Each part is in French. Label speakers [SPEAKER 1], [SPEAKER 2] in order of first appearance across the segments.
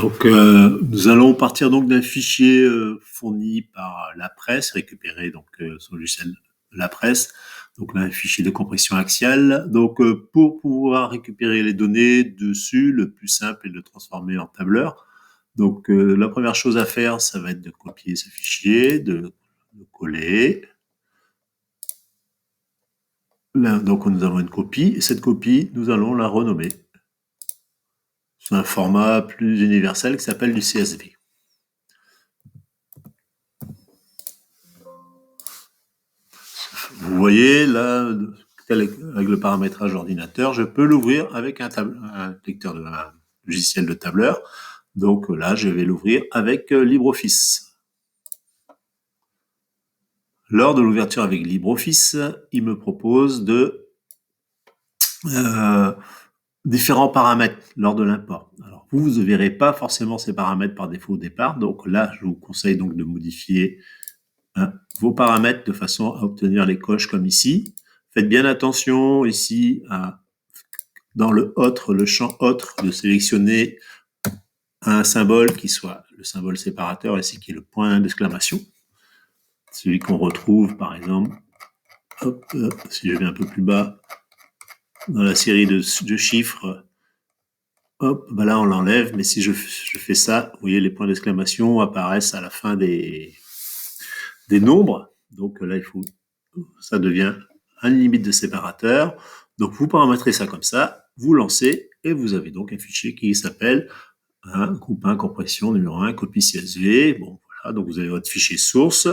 [SPEAKER 1] Donc, nous allons partir donc d'un fichier fourni par la presse, récupéré donc sur le logiciel la presse. Donc là, un fichier de compression axiale. Donc, pour pouvoir récupérer les données dessus, le plus simple est de le transformer en tableur. Donc, la première chose à faire, ça va être de copier ce fichier, de le coller. Là, donc, nous avons une copie, et cette copie, nous allons la renommer. C'est un format plus universel qui s'appelle du CSV. Vous voyez, là, avec le paramétrage ordinateur, je peux l'ouvrir avec un lecteur de un logiciel de tableur. Donc là, je vais l'ouvrir avec LibreOffice. Lors de l'ouverture avec LibreOffice, il me propose différents paramètres lors de l'import. Alors vous ne verrez pas forcément ces paramètres par défaut au départ. Donc là, je vous conseille donc de modifier vos paramètres de façon à obtenir les coches comme ici. Faites bien attention ici dans le autre, le champ autre, de sélectionner un symbole qui soit le symbole séparateur ici, qui est le point d'exclamation. Celui qu'on retrouve, par exemple, hop, si je vais un peu plus bas, dans la série de chiffres, hop, ben là on l'enlève, mais si je fais ça, vous voyez, les points d'exclamation apparaissent à la fin des nombres. Donc là, ça devient une limite de séparateur. Donc vous paramétrez ça comme ça, vous lancez, et vous avez donc un fichier qui s'appelle groupe 1, compression, numéro 1, copie CSV. Bon, voilà, donc vous avez votre fichier source.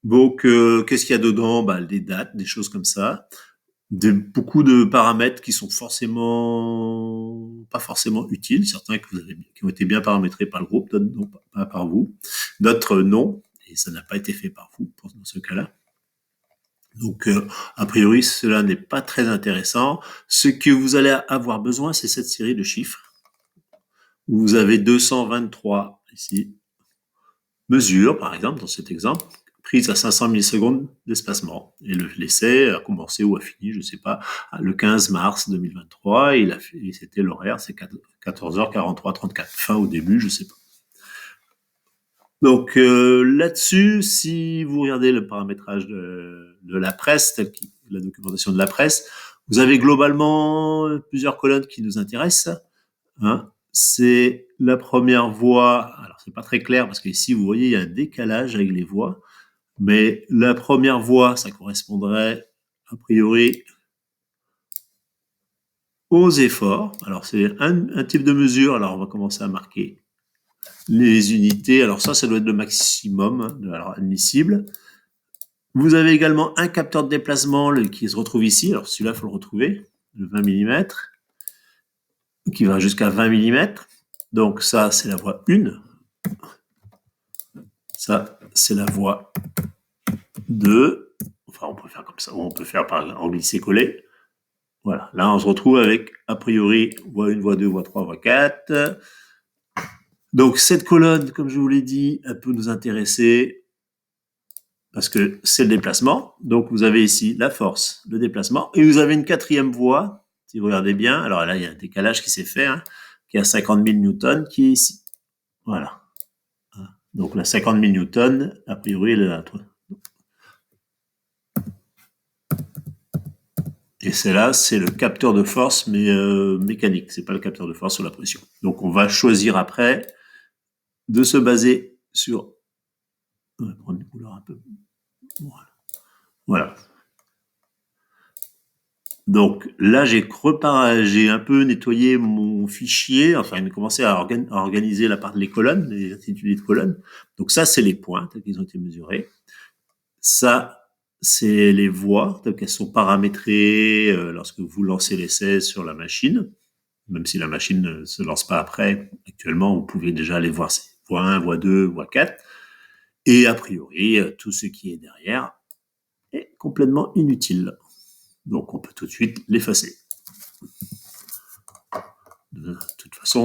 [SPEAKER 1] Donc, qu'est-ce qu'il y a dedans? Des dates, des choses comme ça. Beaucoup de paramètres qui sont pas forcément utiles. Certains qui ont été bien paramétrés par le groupe, d'autres non, pas par vous. D'autres non, et ça n'a pas été fait par vous dans ce cas-là. Donc, a priori, cela n'est pas très intéressant. Ce que vous allez avoir besoin, c'est cette série de chiffres. Vous avez 223 ici mesures, par exemple, dans cet exemple, prise à 500 millisecondes d'espacement. Et l'essai a commencé ou a fini, je ne sais pas, le 15 mars 2023. Et c'était l'horaire, c'est 14h43-34. Fin au début, je ne sais pas. Donc là-dessus, si vous regardez le paramétrage de la presse, la documentation de la presse, vous avez globalement plusieurs colonnes qui nous intéressent. C'est la première voie. Alors, c'est pas très clair parce qu'ici, vous voyez, il y a un décalage avec les voies. Mais la première voie, ça correspondrait a priori aux efforts. Alors, c'est un type de mesure. Alors, on va commencer à marquer les unités. Alors, ça doit être le maximum admissible. Vous avez également un capteur de déplacement qui se retrouve ici. Alors, celui-là, il faut le retrouver, le 20 mm, qui va jusqu'à 20 mm. Donc, ça, c'est la voie 1. Ça, c'est la voie 2. Enfin, on peut faire comme ça, ou on peut faire en glisser-coller. Voilà, là, on se retrouve avec, a priori, voie 1, voie 2, voie 3, voie 4. Donc, cette colonne, comme je vous l'ai dit, elle peut nous intéresser parce que c'est le déplacement. Donc, vous avez ici la force, le déplacement, et vous avez une quatrième voie, si vous regardez bien. Alors là, il y a un décalage qui s'est fait, qui est à 50 000 newtons, qui est ici. Voilà. Donc, la 50 000 newtons, a priori, elle est là. Et celle-là, c'est le capteur de force, mais mécanique. C'est pas le capteur de force sur la pression. Donc, on va choisir après de se baser sur... On va prendre une couleur un peu... Voilà. Donc, là, j'ai un peu nettoyé mon fichier, enfin, commencé à organiser la part des colonnes, les intitulés de colonnes. Donc, ça, c'est les points tels qu'ils ont été mesurés. Ça, c'est les voies telles qu'elles sont paramétrées lorsque vous lancez l'essai sur la machine. Même si la machine ne se lance pas après, actuellement, vous pouvez déjà aller voir ces voie 1, voie 2, voie 4. Et a priori, tout ce qui est derrière est complètement inutile. Donc, on peut tout de suite l'effacer. De toute façon,